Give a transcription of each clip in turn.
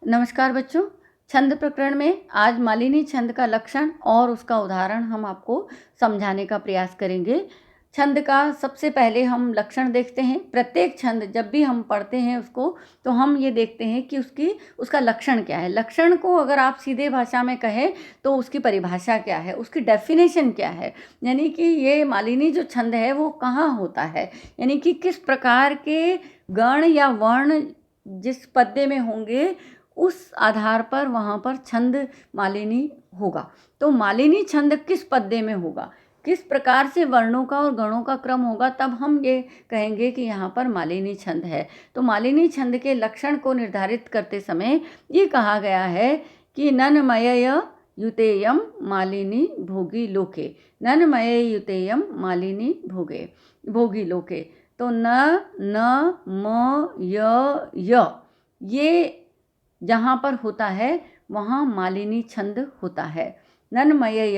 नमस्कार बच्चों। छंद प्रकरण में आज मालिनी छंद का लक्षण और उसका उदाहरण हम आपको समझाने का प्रयास करेंगे। छंद का सबसे पहले हम लक्षण देखते हैं। प्रत्येक छंद जब भी हम पढ़ते हैं उसको, तो हम ये देखते हैं कि उसका लक्षण क्या है। लक्षण को अगर आप सीधे भाषा में कहें तो उसकी परिभाषा क्या है, उसकी डेफिनेशन क्या है, यानी कि ये मालिनी जो छंद है वो कहाँ होता है, यानी कि किस प्रकार के गण या वर्ण जिस पद्य में होंगे उस आधार पर वहाँ पर छंद मालिनी होगा। तो मालिनी छंद किस पद्य में होगा, किस प्रकार से वर्णों का और गणों का क्रम होगा, तब हम ये कहेंगे कि यहाँ पर मालिनी छंद है। तो मालिनी छंद के लक्षण को निर्धारित करते समय ये कहा गया है कि ननमय युतेयम मालिनी भोगी लोके, ननमय युतेयम मालिनी भोगी लोके। तो न म य ये जहाँ पर होता है वहाँ मालिनी छंद होता है। ननमय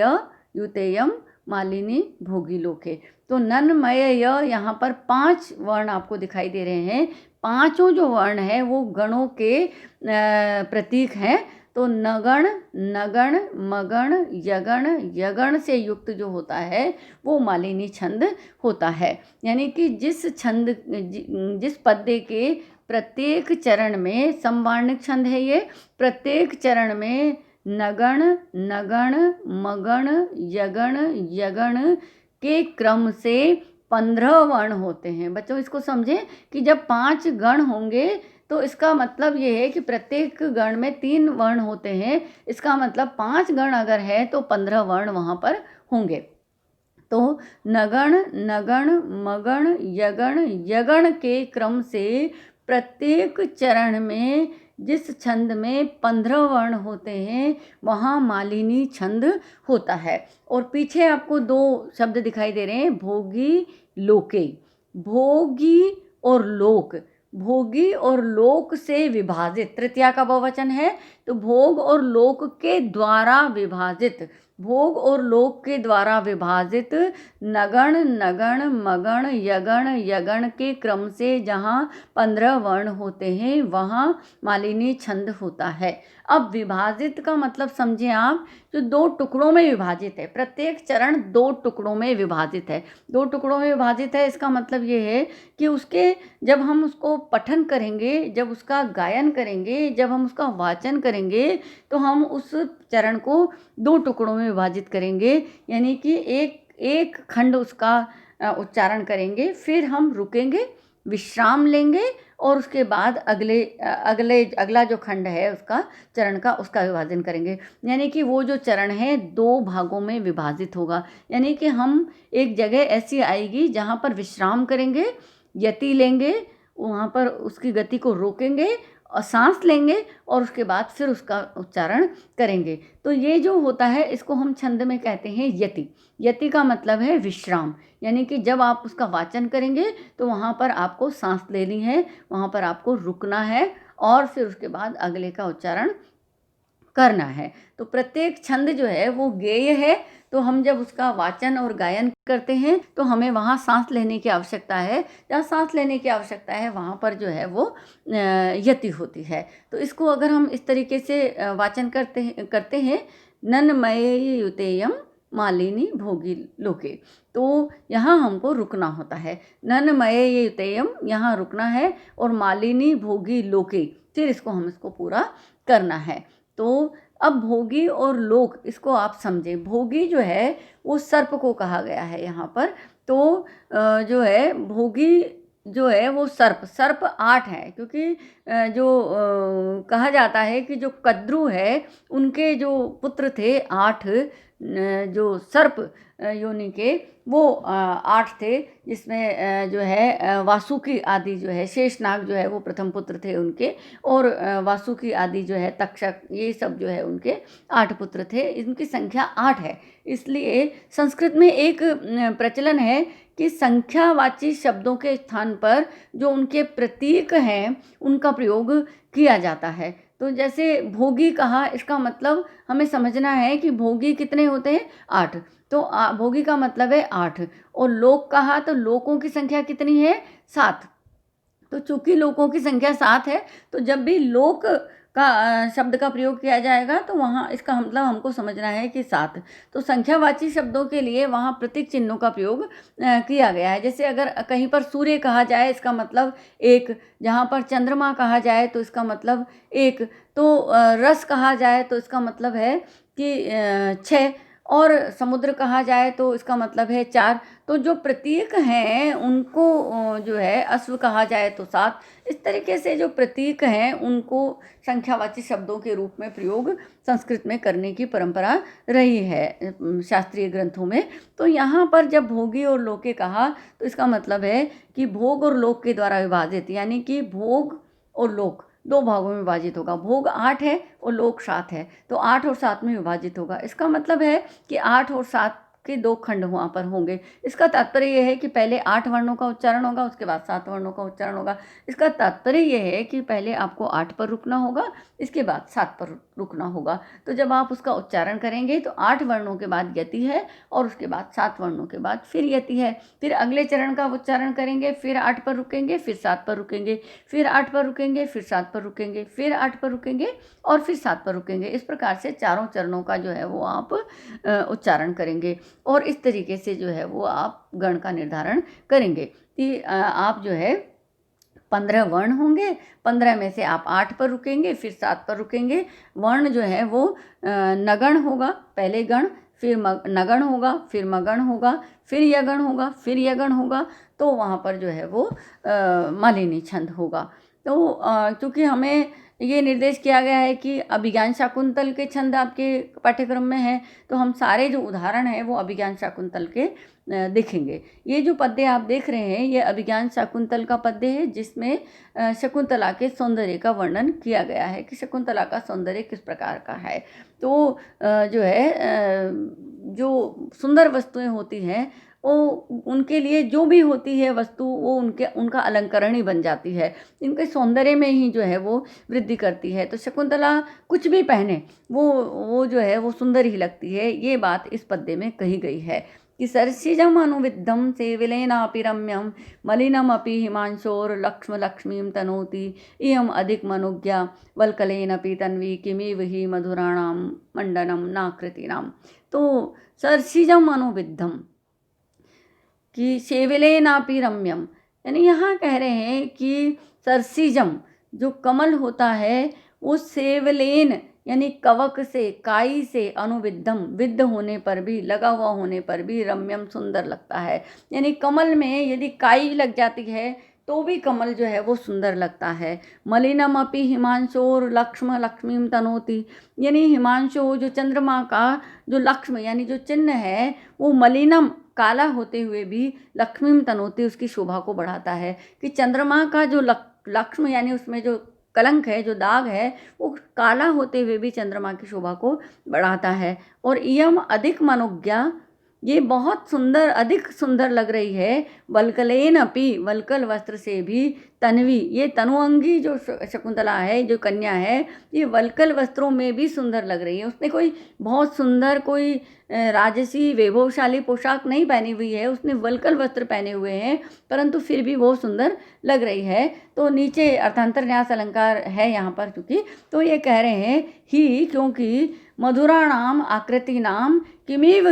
युतेयम मालिनी भोगी लोके। तो ननमय यहाँ पर 5 वर्ण आपको दिखाई दे रहे हैं। पांचों जो वर्ण है वो गणों के प्रतीक हैं। तो नगण, नगण, मगण, यगण, यगण से युक्त जो होता है वो मालिनी छंद होता है। यानी कि जिस पद्य के प्रत्येक चरण में समवर्णिक छंद है ये, प्रत्येक चरण में नगण, नगण, मगण, यगण, यगण के क्रम से 15 वर्ण होते हैं। बच्चों इसको समझें कि जब 5 गण होंगे तो इसका मतलब ये है कि प्रत्येक गण में 3 वर्ण होते हैं। इसका मतलब 5 गण अगर है तो 15 वर्ण वहाँ पर होंगे। तो नगण, नगण, मगण, यगण, यगण के क्रम से प्रत्येक चरण में जिस छंद में 15 वर्ण होते हैं वहाँ मालिनी छंद होता है। और पीछे आपको 2 शब्द दिखाई दे रहे हैं, भोगी लोके। भोगी और लोक, भोगी और लोक से विभाजित, तृतीया का बहुवचन है, तो भोग और लोक के द्वारा विभाजित, भोग और लोक के द्वारा विभाजित नगण, नगण, मगण, यगण, यगण के क्रम से जहाँ 15 वर्ण होते हैं वहाँ मालिनी छंद होता है। अब विभाजित का मतलब समझें आप, जो 2 टुकड़ों में विभाजित है। प्रत्येक चरण 2 टुकड़ों में विभाजित है। 2 टुकड़ों में विभाजित है, इसका मतलब ये है कि जब हम उसको पठन करेंगे, जब उसका गायन करेंगे, जब हम उसका वाचन करेंगे, तो हम उस चरण को 2 टुकड़ों में विभाजित करेंगे। यानी कि एक खंड उसका उच्चारण करेंगे, फिर हम रुकेंगे, विश्राम लेंगे और उसके बाद अगला जो खंड है उसका चरण का, उसका विभाजन करेंगे। यानी कि वो जो चरण है 2 भागों में विभाजित होगा। यानी कि हम एक जगह ऐसी आएगी जहाँ पर विश्राम करेंगे, यति लेंगे, वहाँ पर उसकी गति को रोकेंगे और सांस लेंगे और उसके बाद फिर उसका उच्चारण करेंगे। तो ये जो होता है इसको हम छंद में कहते हैं यति। यति का मतलब है विश्राम। यानी कि जब आप उसका वाचन करेंगे तो वहाँ पर आपको सांस लेनी है, वहाँ पर आपको रुकना है और फिर उसके बाद अगले का उच्चारण करना है। तो प्रत्येक छंद जो है वो गेय है। तो हम जब उसका वाचन और गायन करते हैं तो हमें वहाँ सांस लेने की आवश्यकता है। जहाँ सांस लेने की आवश्यकता है वहाँ पर जो है वो यति होती है। तो इसको अगर हम इस तरीके से वाचन करते हैं ननमय युतेयम मालिनी भोगी लोके, तो यहाँ हमको रुकना होता है। ननमय युतेयम यहाँ रुकना है और मालिनी भोगी लोके, फिर इसको पूरा करना है। तो अब भोगी और लोक, इसको आप समझें। भोगी जो है वो सर्प को कहा गया है यहाँ पर। तो जो है भोगी जो है वो सर्प 8 है, क्योंकि कहा जाता है कि जो कद्रु है उनके जो पुत्र थे 8, जो सर्प योनि के वो 8 थे, जिसमें जो है वासुकी आदि जो है, शेषनाग जो है वो प्रथम पुत्र थे उनके, और वासुकी आदि जो है, तक्षक, ये सब जो है उनके 8 पुत्र थे। इनकी संख्या 8 है। इसलिए संस्कृत में एक प्रचलन है कि संख्यावाची शब्दों के स्थान पर जो उनके प्रतीक हैं उनका प्रयोग किया जाता है। तो जैसे भोगी कहा, इसका मतलब हमें समझना है कि भोगी कितने होते हैं, 8। तो भोगी का मतलब है 8। और लोक कहा तो लोकों की संख्या कितनी है, 7। तो चूंकि लोकों की संख्या 7 है, तो जब भी लोक का शब्द का प्रयोग किया जाएगा तो वहाँ इसका मतलब हमको समझना है कि 7। तो संख्यावाची शब्दों के लिए वहाँ प्रतीक चिन्हों का प्रयोग किया गया है। जैसे अगर कहीं पर सूर्य कहा जाए इसका मतलब 1, जहाँ पर चंद्रमा कहा जाए तो इसका मतलब 1, तो रस कहा जाए तो इसका मतलब है कि 6, और समुद्र कहा जाए तो इसका मतलब है 4। तो जो प्रतीक हैं उनको जो है अश्व कहा जाए तो 7। इस तरीके से जो प्रतीक हैं उनको संख्यावाची शब्दों के रूप में प्रयोग संस्कृत में करने की परंपरा रही है शास्त्रीय ग्रंथों में। तो यहाँ पर जब भोगी और लोके कहा तो इसका मतलब है कि भोग और लोक के द्वारा विभाजित, यानी कि भोग और लोक 2 भागों में विभाजित होगा। भोग 8 है और लोक 7 है, तो 8 और 7 में विभाजित होगा। इसका मतलब है कि 8 और 7 के 2 खंड वहाँ पर होंगे। इसका तात्पर्य यह है कि पहले 8 वर्णों का उच्चारण होगा, उसके बाद 7 वर्णों का उच्चारण होगा। इसका तात्पर्य यह है कि पहले आपको 8 पर रुकना होगा, इसके बाद 7 पर रुकना होगा। तो जब आप उसका उच्चारण करेंगे तो 8 वर्णों के बाद यति है और उसके बाद 7 वर्णों के बाद फिर यति है। फिर अगले चरण का उच्चारण करेंगे, फिर 8 पर रुकेंगे, फिर 7 पर रुकेंगे, फिर 8 पर रुकेंगे, फिर 7 पर रुकेंगे, फिर 8 पर रुकेंगे और फिर 7 पर रुकेंगे। इस प्रकार से चारों चरणों का जो है वो आप उच्चारण करेंगे और इस तरीके से जो है वो आप गण का निर्धारण करेंगे कि आप जो है 15 वर्ण होंगे, 15 में से आप 8 पर रुकेंगे, फिर 7 पर रुकेंगे। वर्ण जो है वो नगण होगा, पहले गण, फिर नगण होगा, फिर मगण होगा, फिर यगण होगा, फिर यगण होगा। तो वहाँ पर जो है वो मालिनी छंद होगा। तो चूँकि हमें ये निर्देश किया गया है कि अभिज्ञान शाकुंतल के छंद आपके पाठ्यक्रम में हैं, तो हम सारे जो उदाहरण हैं वो अभिज्ञान शाकुंतल के देखेंगे। ये जो पद्य आप देख रहे हैं ये अभिज्ञान शाकुंतल का पद्य है, जिसमें शकुंतला के सौंदर्य का वर्णन किया गया है कि शकुंतला का सौंदर्य किस प्रकार का है। तो जो है जो सुंदर वस्तुएं होती हैं वो उनके लिए जो भी होती है वस्तु वो उनका अलंकरण ही बन जाती है, इनके सौंदर्य में ही जो है वो वृद्धि करती है। तो शकुंतला कुछ भी पहने वो जो है वो सुंदर ही लगती है। ये बात इस पद्य में कही गई है कि सरसिजम अनुविद्धम सेविलेनापि रम्यम मलिनमपि हिमांशोर लक्ष्म लक्ष्मीं तनोति इयम अधिक मनुज्ञा वल्कलेनपि तन्वी किमिव हि मधुराणां मंडनम नाकृतीनाम। तो सरसिजम अनुविद्धम कि सेविलेनापि रम्यम, यानी यहाँ कह रहे हैं कि सरसिजम जो कमल होता है वो सेवलेन यानी कवक से, काई से, अनुविद्धम विद्ध होने पर भी, लगा हुआ होने पर भी, रम्यम सुंदर लगता है। यानी कमल में यदि काई लग जाती है तो भी कमल जो है वो सुंदर लगता है। मलिनम अपि हिमांशोर लक्ष्म लक्ष्मीं तनोति, यानी हिमांशु जो चंद्रमा का जो लक्ष्म यानी जो चिन्ह है वो मलिनम काला होते हुए भी लक्ष्मीं तनोति उसकी शोभा को बढ़ाता है। कि चंद्रमा का जो लक्ष्म यानी उसमें जो कलंक है, जो दाग है, वो काला होते हुए भी चंद्रमा की शोभा को बढ़ाता है। और इयम अधिक मनोज्ञा, ये बहुत सुंदर, अधिक सुंदर लग रही है। वल्कलेन अपि, वल्कल वस्त्र से भी, तन्वी, ये तनुअंगी जो शकुंतला है, जो कन्या है, ये वल्कल वस्त्रों में भी सुंदर लग रही है। उसने कोई बहुत सुंदर, कोई राजसी वैभवशाली पोशाक नहीं पहनी हुई है, उसने वल्कल वस्त्र पहने हुए हैं, परंतु फिर भी वो सुंदर लग रही है। तो नीचे अर्थांतर न्यास अलंकार है यहाँ पर चूँकि, तो ये कह रहे हैं ही क्योंकि मधुराणाम आकृति नाम किमिव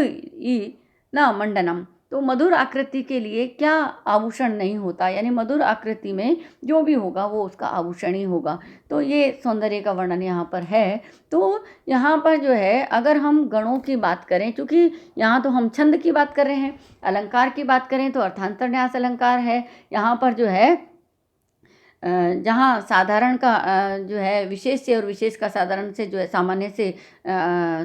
ना मंडनम। तो मधुर आकृति के लिए क्या आभूषण नहीं होता, यानी मधुर आकृति में जो भी होगा वो उसका आभूषण ही होगा। तो ये सौंदर्य का वर्णन यहाँ पर है। तो यहाँ पर जो है अगर हम गणों की बात करें, क्योंकि यहाँ तो हम छंद की बात कर रहे हैं, अलंकार की बात करें तो अर्थांतर न्यास अलंकार है। यहाँ पर जो है जहाँ साधारण का जो है विशेष से और विशेष का साधारण से जो है सामान्य से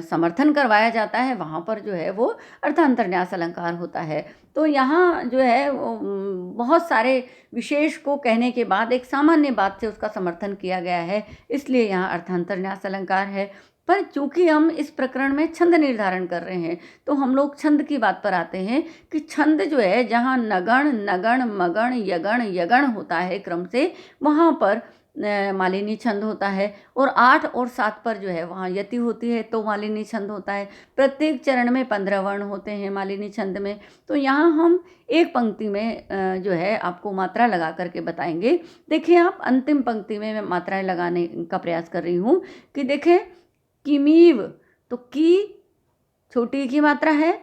समर्थन करवाया जाता है, वहाँ पर जो है वो अर्थांतर न्यास अलंकार होता है। तो यहाँ जो है बहुत सारे विशेष को कहने के बाद एक सामान्य बात से उसका समर्थन किया गया है, इसलिए यहाँ अर्थांतर न्यास अलंकार है। पर चूंकि हम इस प्रकरण में छंद निर्धारण कर रहे हैं तो हम लोग छंद की बात पर आते हैं कि छंद जो है जहाँ नगण, नगण, मगण, यगण, यगण होता है क्रम से, वहाँ पर मालिनी छंद होता है, और 8 और 7 पर जो है वहाँ यति होती है तो मालिनी छंद होता है। प्रत्येक चरण में 15 वर्ण होते हैं मालिनी छंद में। तो यहाँ हम एक पंक्ति में जो है आपको मात्रा लगा करके बताएंगे। देखिए आप, अंतिम पंक्ति में मैं मात्राएं लगाने का प्रयास कर रही हूँ कि देखें, किमीव, तो की छोटी की मात्रा है,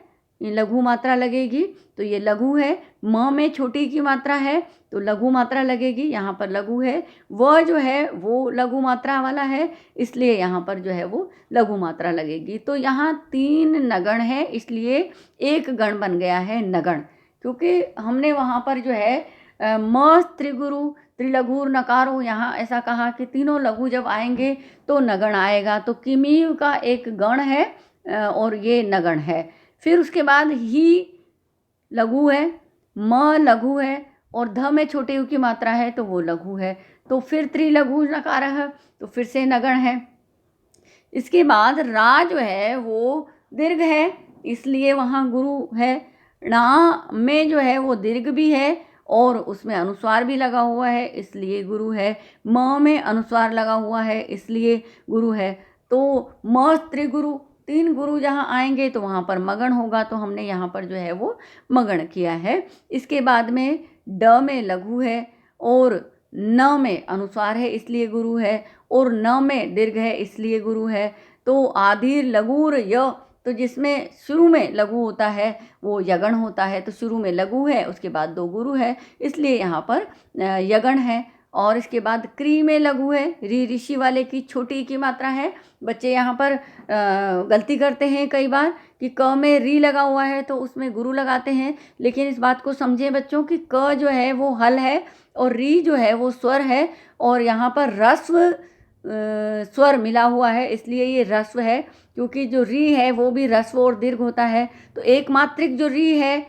ये लघु मात्रा लगेगी तो ये लघु है। म में छोटी की मात्रा है तो लघु मात्रा लगेगी, यहाँ पर लघु है। व जो है वो लघु मात्रा वाला है, इसलिए यहाँ पर जो है वो लघु मात्रा लगेगी। तो यहाँ 3 नगण है, इसलिए एक गण बन गया है नगण, क्योंकि हमने वहाँ पर जो है म त्रिगुरु त्रिलघुर नकारो, यहाँ ऐसा कहा कि तीनों लघु जब आएंगे तो नगण आएगा। तो किमीव का एक गण है और ये नगण है। फिर उसके बाद ही लघु है, म लघु है, और ध में छोटे यू की मात्रा है तो वो लघु है। तो फिर त्रिलघु नकार है, तो फिर से नगण है। इसके बाद रा जो है वो दीर्घ है, इसलिए वहाँ गुरु है। णा में जो है वो दीर्घ भी है और उसमें अनुस्वार भी लगा हुआ है, इसलिए गुरु है। म में अनुस्वार लगा हुआ है, इसलिए गुरु है। तो म त्रिगुरु, 3 गुरु जहाँ आएंगे तो वहाँ पर मगण होगा, तो हमने यहाँ पर जो है वो मगण किया है। इसके बाद में ड में लघु है और न में अनुस्वार है, इसलिए गुरु है, और न में दीर्घ है, इसलिए गुरु है। तो आधीर लघुर य, तो जिसमें शुरू में लघु होता है वो यगण होता है। तो शुरू में लघु है, उसके बाद 2 गुरु है, इसलिए यहाँ पर यगण है। और इसके बाद क्री में लघु है, री ऋषि वाले की छोटी की मात्रा है। बच्चे यहाँ पर गलती करते हैं कई बार कि क में री लगा हुआ है तो उसमें गुरु लगाते हैं, लेकिन इस बात को समझें बच्चों कि क जो है वो हल है और री जो है वो स्वर है, और यहाँ पर रस्व स्वर मिला हुआ है, इसलिए ये रस्व है। क्योंकि जो री है वो भी रस्व और दीर्घ होता है। तो एक मात्रिक जो री है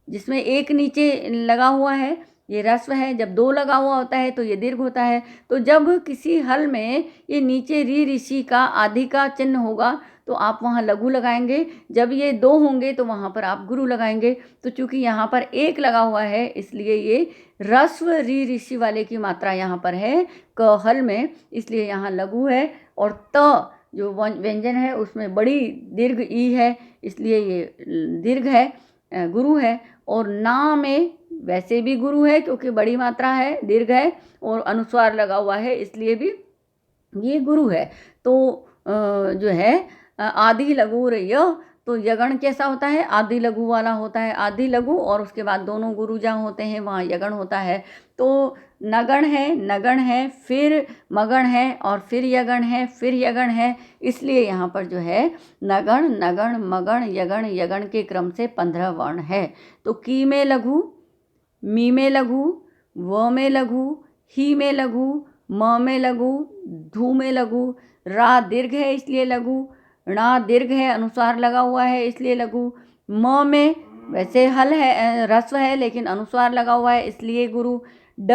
जिसमें एक नीचे लगा हुआ है ये रस्व है, जब 2 लगा हुआ होता है तो ये दीर्घ होता है। तो जब किसी हल में ये नीचे री ऋषि का आदि का चिन्ह होगा तो आप वहाँ लघु लगाएंगे, जब ये 2 होंगे तो वहाँ पर आप गुरु लगाएंगे। तो चूंकि यहाँ पर 1 लगा हुआ है इसलिए ये रस्व री ऋषि वाले की मात्रा यहाँ पर है क हल में, इसलिए यहाँ लघु है। और त जो व्यंजन है उसमें बड़ी दीर्घ ई है, इसलिए ये दीर्घ है, गुरु है। और ना में वैसे भी गुरु है क्योंकि बड़ी मात्रा है, दीर्घ है और अनुस्वार लगा हुआ है, इसलिए भी ये गुरु है। तो जो है आदि लघु य, तो यगण कैसा होता है, आदि लघु वाला होता है। आदि लघु और उसके बाद दोनों गुरु जहाँ होते हैं वहाँ यगण होता है। तो नगण है, नगण है, फिर मगण है, और फिर यगण है, फिर यगण है, इसलिए यहाँ पर जो है नगण नगण मगण यगण यगण के क्रम से 15 वर्ण है। तो की में लघु, मी में लघु, व में लघु, ही में लघु, म में लघु, धू में लघु, रा दीर्घ है इसलिए लघु, णा दीर्घ है अनुस्वार लगा हुआ है इसलिए लघु, म में वैसे हल है रस्व है लेकिन अनुस्वार लगा हुआ है इसलिए गुरु, ड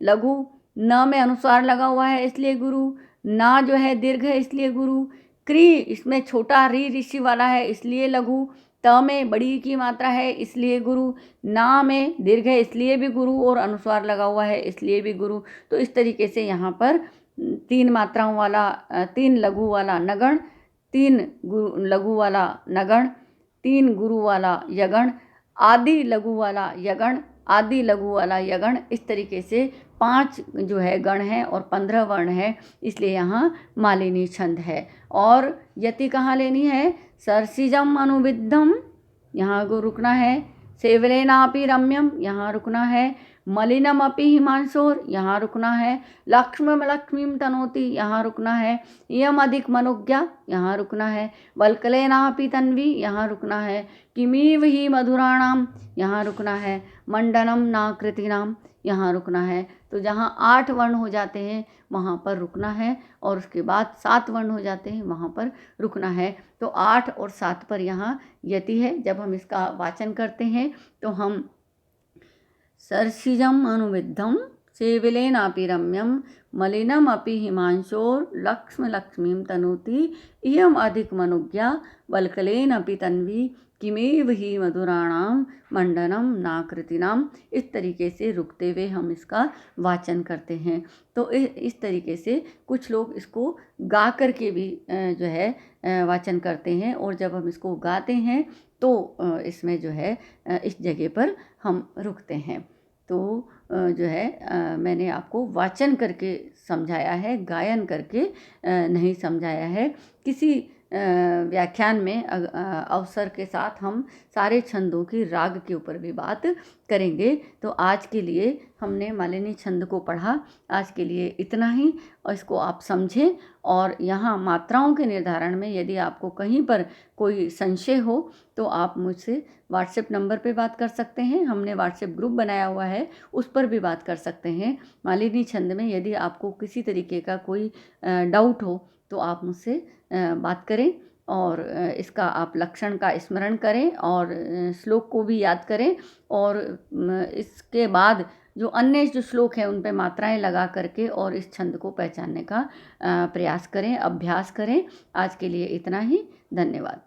लघु, न में अनुस्वार लगा हुआ है इसलिए गुरु, ना जो है दीर्घ है इसलिए गुरु, क्री इसमें छोटा री ऋषि वाला है इसलिए लघु, त में बड़ी की मात्रा है इसलिए गुरु, ना में दीर्घ है इसलिए भी गुरु और अनुस्वार लगा हुआ है इसलिए भी गुरु। तो इस तरीके से यहाँ पर 3 मात्राओं वाला 3 लघु वाला नगण, 3 लघु वाला नगण, 3 गुरु वाला यगण, आदि लघु वाला यगण, आदि लघु वाला यगण, इस तरीके से 5 जो है गण है और 15 वर्ण है, इसलिए यहाँ मालिनी छंद है। और यति कहाँ लेनी है, सरसिजम अनुविद्धम, यहाँ को रुकना है। सेवलेनापि रम्यम, यहाँ रुकना है। मलिनम अपि हिमांशोर, यहाँ रुकना है। लक्ष्मीम लक्ष्मीम तनोति, यहाँ रुकना है। यम अधिक मनुज्ञा, यहाँ रुकना है। वल्कलेनापि तन्वी, यहाँ रुकना है। किमीव ही मधुराणाम, यहाँ रुकना है। मंडनम नाकृतिनाम, यहाँ रुकना है। तो जहाँ 8 वर्ण हो जाते हैं वहाँ पर रुकना है, और उसके बाद 7 वर्ण हो जाते हैं वहाँ पर रुकना है। तो 8 और 7 पर यहाँ यति है। जब हम इसका वाचन करते हैं तो हम सरसिजम अनुविद्धम सेविलेनापि रम्यम मलिनम अपि हिमांशोर लक्ष्म लक्ष्मीम तनोति इयम अधिक मनुज्ञा वल्कलेन अपि तन्वी किमेव ही मधुराणाम मंडनम नाकृतिनाम। इस तरीके से रुकते हुए हम इसका वाचन करते हैं। तो इस तरीके से कुछ लोग इसको गा कर के भी जो है वाचन करते हैं, और जब हम इसको गाते हैं तो इसमें जो है इस जगह पर हम रुकते हैं। तो जो है मैंने आपको वाचन करके समझाया है, गायन करके नहीं समझाया है। किसी व्याख्यान में अवसर के साथ हम सारे छंदों की राग के ऊपर भी बात करेंगे। तो आज के लिए हमने मालिनी छंद को पढ़ा, आज के लिए इतना ही। और इसको आप समझें, और यहाँ मात्राओं के निर्धारण में यदि आपको कहीं पर कोई संशय हो तो आप मुझसे व्हाट्सएप नंबर पे बात कर सकते हैं। हमने व्हाट्सएप ग्रुप बनाया हुआ है, उस पर भी बात कर सकते हैं। मालिनी छंद में यदि आपको किसी तरीके का कोई डाउट हो तो आप मुझसे बात करें, और इसका आप लक्षण का स्मरण करें, और श्लोक को भी याद करें, और इसके बाद जो अन्य जो श्लोक हैं उन पे मात्राएं लगा करके और इस छंद को पहचानने का प्रयास करें, अभ्यास करें। आज के लिए इतना ही। धन्यवाद।